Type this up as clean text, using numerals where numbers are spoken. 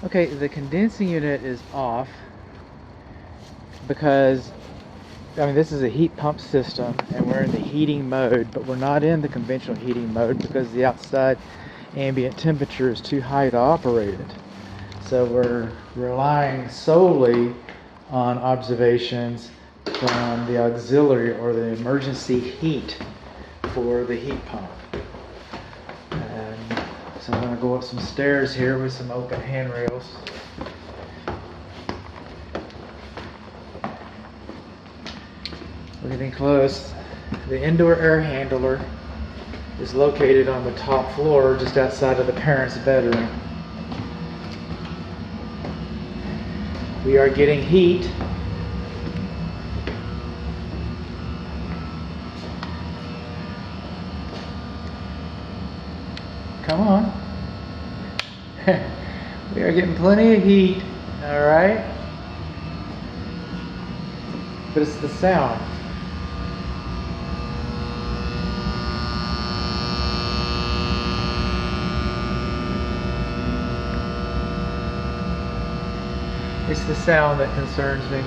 Okay, the condensing unit is off because, I mean, this is a heat pump system and we're in the heating mode, but we're not in the conventional heating mode because the outside ambient temperature is too high to operate it. So we're relying solely on observations from the auxiliary or the emergency heat for the heat pump. And so I'm going to go up some stairs here with some open handrails. We're getting close. The indoor air handler is located on the top floor just outside of the parents' bedroom. We are getting heat. Come on. We are getting plenty of heat, all right? But it's the sound. It's the sound that concerns me.